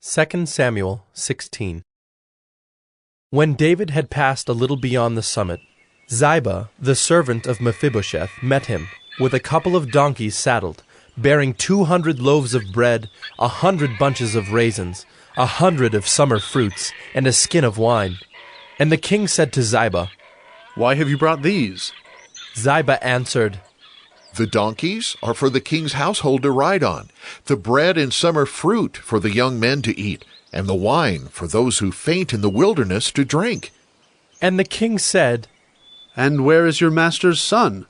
2 Samuel 16. When David had passed a little beyond the summit, Ziba, the servant of Mephibosheth, met him, with a couple of donkeys saddled, bearing 200 loaves of bread, 100 bunches of raisins, 100 of summer fruits, and a skin of wine. And the king said to Ziba, "Why have you brought these?" Ziba answered, "The donkeys are for the king's household to ride on, the bread and summer fruit for the young men to eat, and the wine for those who faint in the wilderness to drink." And the king said, "And where is your master's son?"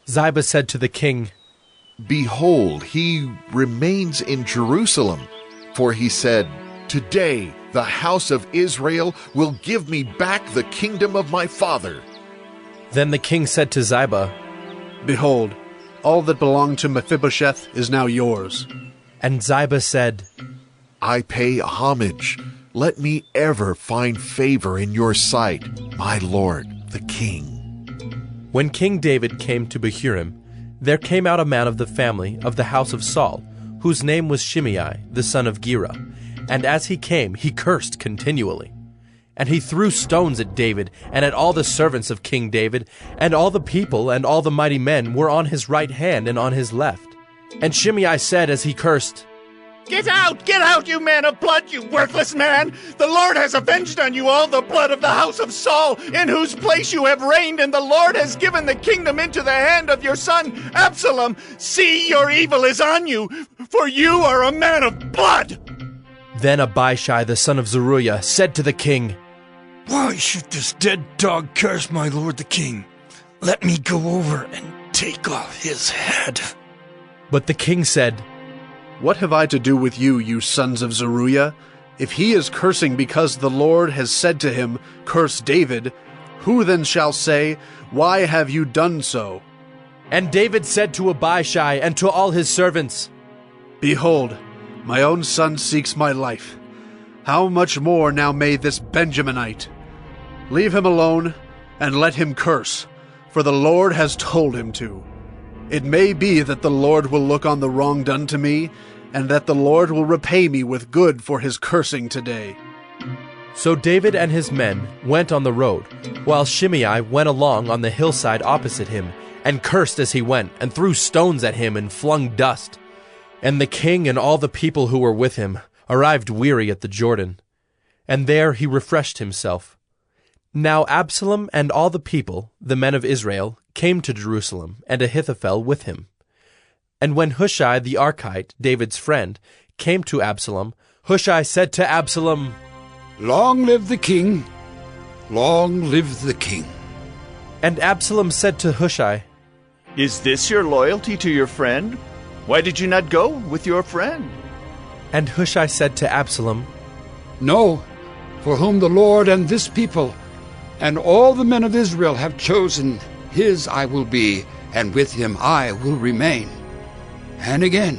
Ziba said to the king, "Behold, he remains in Jerusalem, for he said, 'Today the house of Israel will give me back the kingdom of my father.'" Then the king said to Ziba, "Behold, all that belonged to Mephibosheth is now yours." And Ziba said, "I pay homage. Let me ever find favor in your sight, my lord, the king." When King David came to Bahurim, there came out a man of the family of the house of Saul, whose name was Shimei, the son of Gera. And as he came, he cursed continually. And he threw stones at David, and at all the servants of King David, and all the people and all the mighty men were on his right hand and on his left. And Shimei said as he cursed, Get out, you man of blood, you worthless man! The Lord has avenged on you all the blood of the house of Saul, in whose place you have reigned, and the Lord has given the kingdom into the hand of your son Absalom. See, your evil is on you, for you are a man of blood!" Then Abishai the son of Zeruiah said to the king, "Why should this dead dog curse my lord the king? Let me go over and take off his head." But the king said, "What have I to do with you, you sons of Zeruiah? If he is cursing because the Lord has said to him, 'Curse David,' who then shall say, 'Why have you done so?'" And David said to Abishai and to all his servants, "Behold, my own son seeks my life. How much more now may this Benjaminite? Leave him alone, and let him curse, for the Lord has told him to. It may be that the Lord will look on the wrong done to me, and that the Lord will repay me with good for his cursing today." So David and his men went on the road, while Shimei went along on the hillside opposite him, and cursed as he went, and threw stones at him and flung dust. And the king and all the people who were with him arrived weary at the Jordan, and there he refreshed himself. Now Absalom and all the people, the men of Israel, came to Jerusalem, and Ahithophel with him. And when Hushai the Archite, David's friend, came to Absalom, Hushai said to Absalom, "Long live the king! Long live the king!" And Absalom said to Hushai, "Is this your loyalty to your friend? Why did you not go with your friend?" And Hushai said to Absalom, "No, for whom the Lord and this people and all the men of Israel have chosen, his I will be, and with him I will remain. And again,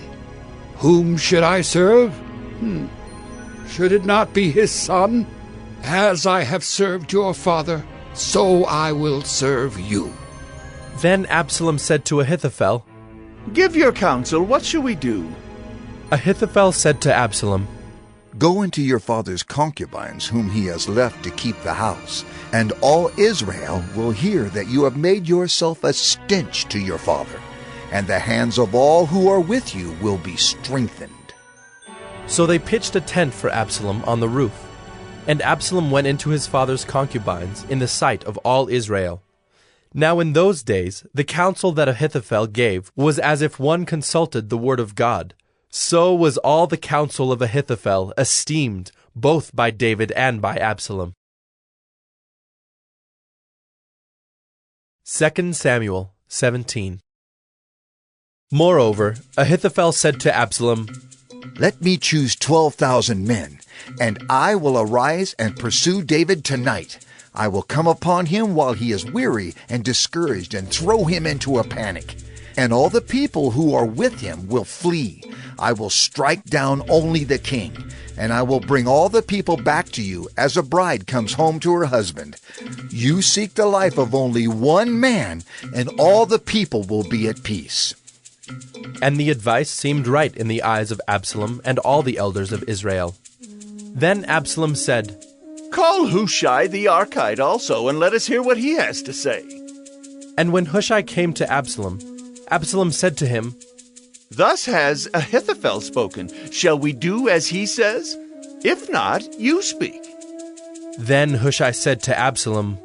whom should I serve? Should it not be his son? As I have served your father, so I will serve you." Then Absalom said to Ahithophel, "Give your counsel, what shall we do?" Ahithophel said to Absalom, "Go into your father's concubines, whom he has left to keep the house, and all Israel will hear that you have made yourself a stench to your father, and the hands of all who are with you will be strengthened." So they pitched a tent for Absalom on the roof. And Absalom went into his father's concubines in the sight of all Israel. Now in those days the counsel that Ahithophel gave was as if one consulted the word of God. So was all the counsel of Ahithophel esteemed both by David and by Absalom. 2 Samuel 17. Moreover, Ahithophel said to Absalom, "Let me choose 12,000 men, and I will arise and pursue David tonight. I will come upon him while he is weary and discouraged, and throw him into a panic. And all the people who are with him will flee. I will strike down only the king, and I will bring all the people back to you as a bride comes home to her husband. You seek the life of only one man, and all the people will be at peace." And the advice seemed right in the eyes of Absalom and all the elders of Israel. Then Absalom said, Call Hushai the Archite also, and let us hear what he has to say. And when Hushai came to Absalom, Absalom said to him, Thus has Ahithophel spoken. Shall we do as he says? If not, you speak. Then Hushai said to Absalom,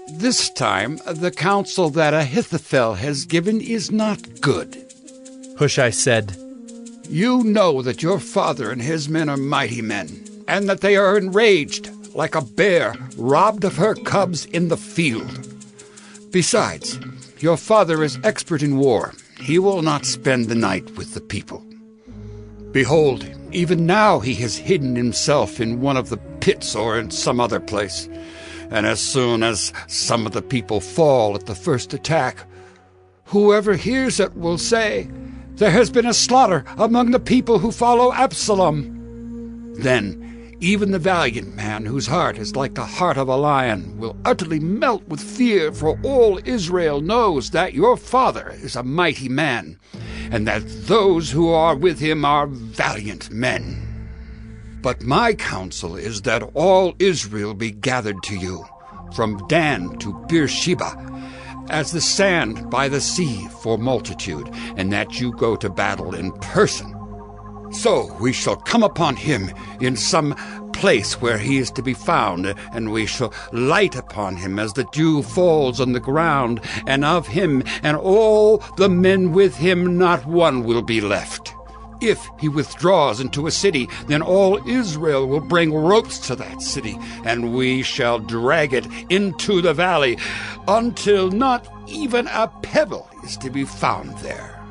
This time the counsel that Ahithophel has given is not good. Hushai said, You know that your father and his men are mighty men, and that they are enraged like a bear robbed of her cubs in the field. Besides, your father is expert in war. He will not spend the night with the people. Behold, even now he has hidden himself in one of the pits or in some other place. And as soon as some of the people fall at the first attack, whoever hears it will say, There has been a slaughter among the people who follow Absalom. Then even the valiant man whose heart is like the heart of a lion will utterly melt with fear, for all Israel knows that your father is a mighty man, and that those who are with him are valiant men. But my counsel is that all Israel be gathered to you, from Dan to Beersheba, as the sand by the sea for multitude, and that you go to battle in person. So we shall come upon him in some place where he is to be found, and we shall light upon him as the dew falls on the ground, and of him and all the men with him not one will be left. If he withdraws into a city, then all Israel will bring ropes to that city, and we shall drag it into the valley, until not even a pebble is to be found there.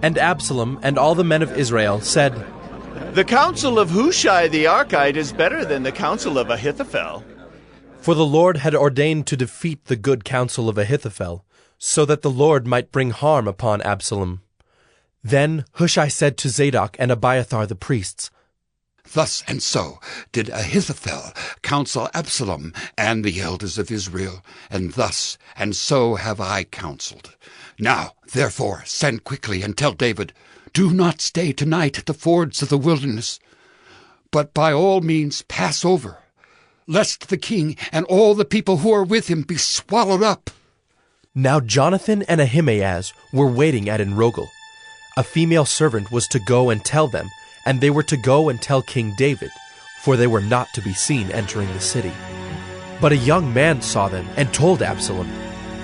And Absalom and all the men of Israel said, The counsel of Hushai the Archite is better than the counsel of Ahithophel. For the Lord had ordained to defeat the good counsel of Ahithophel, so that the Lord might bring harm upon Absalom. Then Hushai said to Zadok and Abiathar the priests, Thus and so did Ahithophel counsel Absalom and the elders of Israel, and thus and so have I counseled. Now, therefore, send quickly and tell David, Do not stay tonight at the fords of the wilderness, but by all means pass over, lest the king and all the people who are with him be swallowed up. Now Jonathan and Ahimaaz were waiting at Enrogel. A female servant was to go and tell them, and they were to go and tell King David, for they were not to be seen entering the city. But a young man saw them and told Absalom.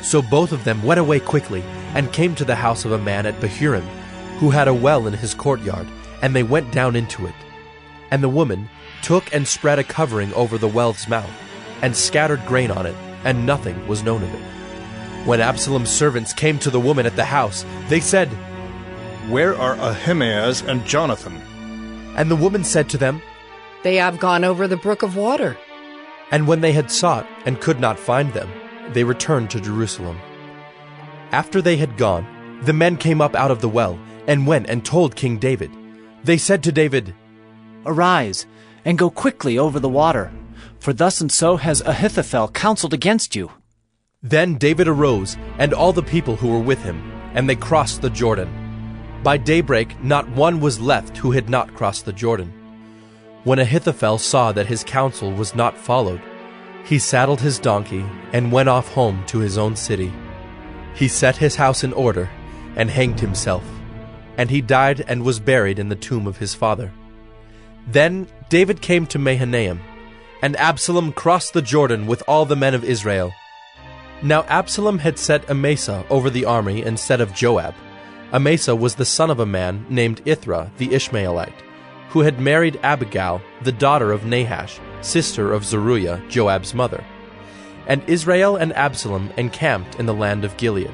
So both of them went away quickly and came to the house of a man at Bahurim, who had a well in his courtyard, and they went down into it. And the woman took and spread a covering over the well's mouth, and scattered grain on it, and nothing was known of it. When Absalom's servants came to the woman at the house, they said, Where are Ahimaaz and Jonathan? And the woman said to them, They have gone over the brook of water. And when they had sought and could not find them, they returned to Jerusalem. After they had gone, the men came up out of the well, and went and told King David. They said to David, Arise, and go quickly over the water, for thus and so has Ahithophel counseled against you. Then David arose, and all the people who were with him, and they crossed the Jordan. By daybreak not one was left who had not crossed the Jordan. When Ahithophel saw that his counsel was not followed, he saddled his donkey and went off home to his own city. He set his house in order and hanged himself, and he died and was buried in the tomb of his father. Then David came to Mahanaim, and Absalom crossed the Jordan with all the men of Israel. Now Absalom had set Amasa over the army instead of Joab. Amasa was the son of a man named Ithra the Ishmaelite, who had married Abigail, the daughter of Nahash, sister of Zeruiah, Joab's mother. And Israel and Absalom encamped in the land of Gilead.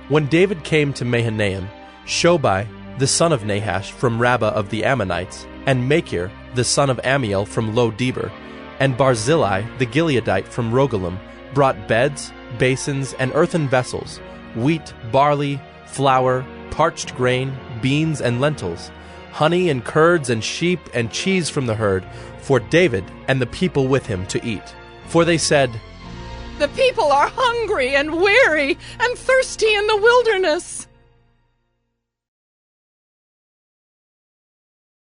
When David came to Mahanaim, Shobai, the son of Nahash from Rabbah of the Ammonites, and Machir, the son of Amiel from Lo-debar, and Barzillai, the Gileadite from Rogelim, brought beds, basins, and earthen vessels, wheat, barley, flour, parched grain, beans, and lentils, honey and curds and sheep and cheese from the herd, for David and the people with him to eat. For they said, The people are hungry and weary and thirsty in the wilderness.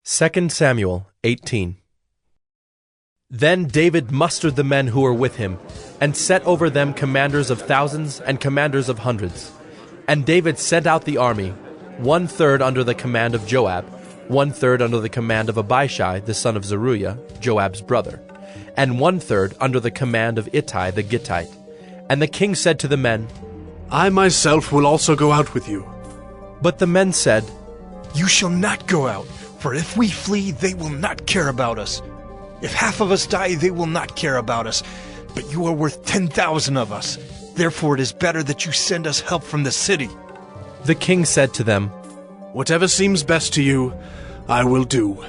2 Samuel 18. Then David mustered the men who were with him, and set over them commanders of thousands and commanders of hundreds. And David sent out the army, 1/3 under the command of Joab, 1/3 under the command of Abishai the son of Zeruiah, Joab's brother, and 1/3 under the command of Ittai the Gittite. And the king said to the men, I myself will also go out with you. But the men said, You shall not go out, for if we flee, they will not care about us. If half of us die, they will not care about us. But you are worth 10,000 of us. Therefore it is better that you send us help from the city. The king said to them, Whatever seems best to you, I will do.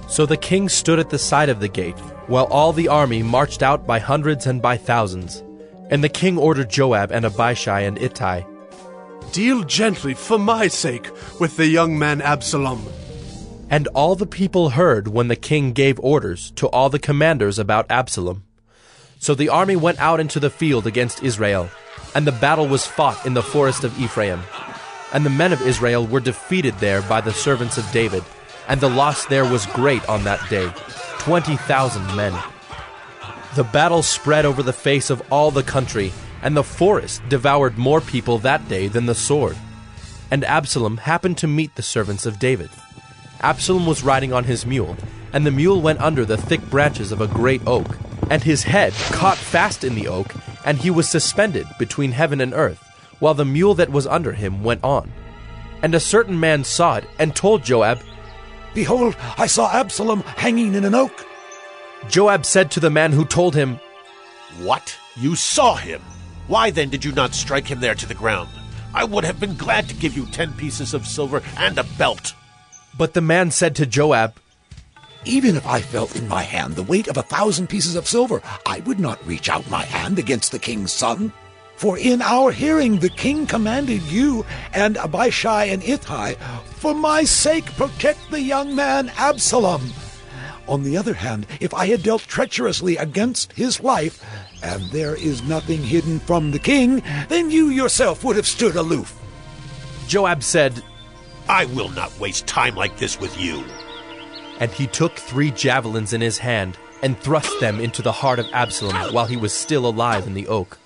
So the king stood at the side of the gate, while all the army marched out by hundreds and by thousands. And the king ordered Joab and Abishai and Ittai, Deal gently, for my sake, with the young man Absalom. And all the people heard when the king gave orders to all the commanders about Absalom. So the army went out into the field against Israel, and the battle was fought in the forest of Ephraim. And the men of Israel were defeated there by the servants of David, and the loss there was great on that day, 20,000 men. The battle spread over the face of all the country, and the forest devoured more people that day than the sword. And Absalom happened to meet the servants of David. Absalom was riding on his mule, and the mule went under the thick branches of a great oak, and his head caught fast in the oak, and he was suspended between heaven and earth, while the mule that was under him went on. And a certain man saw it, and told Joab, Behold, I saw Absalom hanging in an oak. Joab said to the man who told him, What? You saw him? Why then did you not strike him there to the ground? I would have been glad to give you 10 pieces of silver and a belt. But the man said to Joab, Even if I felt in my hand the weight of 1,000 pieces of silver, I would not reach out my hand against the king's son. For in our hearing the king commanded you and Abishai and Ittai, For my sake protect the young man Absalom. On the other hand, if I had dealt treacherously against his life, and there is nothing hidden from the king, then you yourself would have stood aloof. Joab said, I will not waste time like this with you. And he took 3 javelins in his hand, and thrust them into the heart of Absalom while he was still alive in the oak.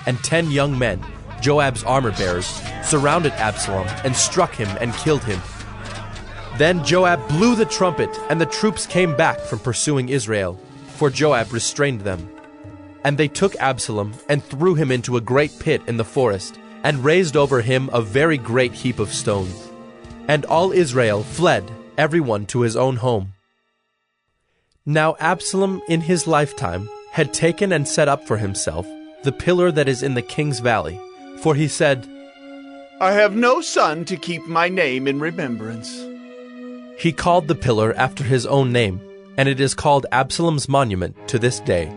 And 10 young men, Joab's armor-bearers, surrounded Absalom and struck him and killed him. Then Joab blew the trumpet, and the troops came back from pursuing Israel, for Joab restrained them. And they took Absalom and threw him into a great pit in the forest, and raised over him a very great heap of stones. And all Israel fled, everyone to his own home. Now Absalom in his lifetime had taken and set up for himself the pillar that is in the king's valley, for he said, I have no son to keep my name in remembrance. He called the pillar after his own name, and it is called Absalom's monument to this day.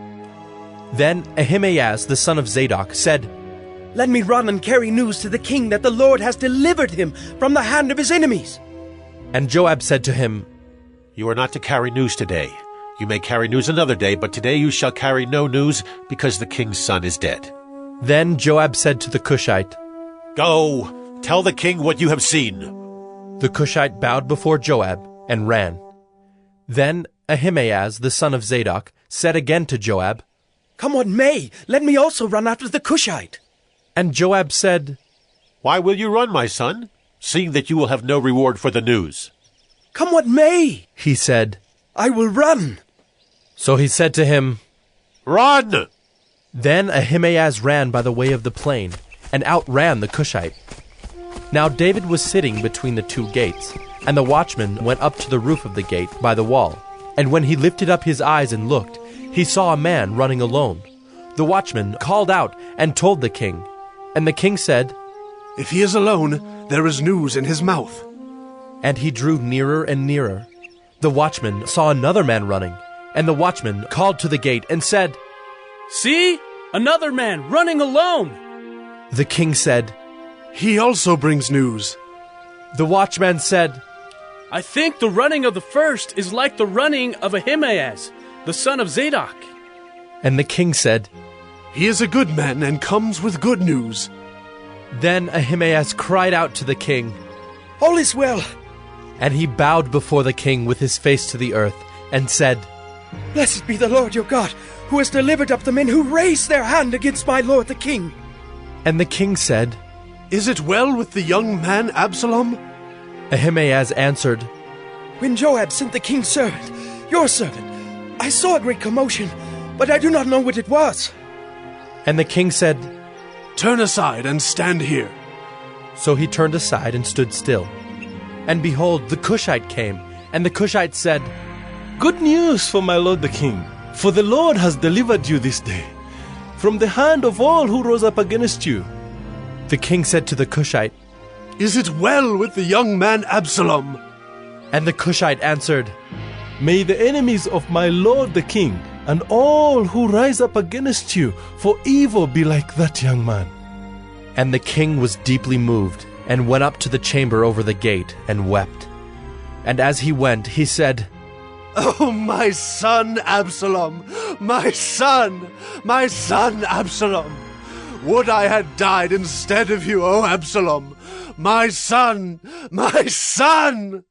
Then Ahimaaz the son of Zadok said, Let me run and carry news to the king that the Lord has delivered him from the hand of his enemies. And Joab said to him, You are not to carry news today. You may carry news another day, but today you shall carry no news, because the king's son is dead. Then Joab said to the Cushite, Go, tell the king what you have seen. The Cushite bowed before Joab and ran. Then Ahimaaz the son of Zadok said again to Joab, Come what may, let me also run after the Cushite. And Joab said, Why will you run, my son, seeing that you will have no reward for the news? Come what may, he said, I will run. So he said to him, Run! Then Ahimaaz ran by the way of the plain, and outran the Cushite. Now David was sitting between the 2 gates, and the watchman went up to the roof of the gate by the wall. And when he lifted up his eyes and looked, he saw a man running alone. The watchman called out and told the king. And the king said, If he is alone, there is news in his mouth. And he drew nearer and nearer. The watchman saw another man running, and the watchman called to the gate and said, See, another man running alone. The king said, He also brings news. The watchman said, I think the running of the first is like the running of Ahimaaz, the son of Zadok. And the king said, He is a good man and comes with good news. Then Ahimaaz cried out to the king, All is well. And he bowed before the king with his face to the earth, and said, Blessed be the Lord your God, who has delivered up the men who raised their hand against my lord the king. And the king said, Is it well with the young man Absalom? Ahimaaz answered, When Joab sent the king's servant, your servant, I saw a great commotion, but I do not know what it was. And the king said, Turn aside and stand here. So he turned aside and stood still. And behold, the Cushite came, and the Cushite said, Good news for my lord the king, for the Lord has delivered you this day from the hand of all who rose up against you. The king said to the Cushite, Is it well with the young man Absalom? And the Cushite answered, May the enemies of my lord the king and all who rise up against you for evil be like that young man. And the king was deeply moved, and went up to the chamber over the gate, and wept. And as he went, he said, Oh, my son Absalom, my son Absalom. Would I had died instead of you, O Absalom, my son, my son!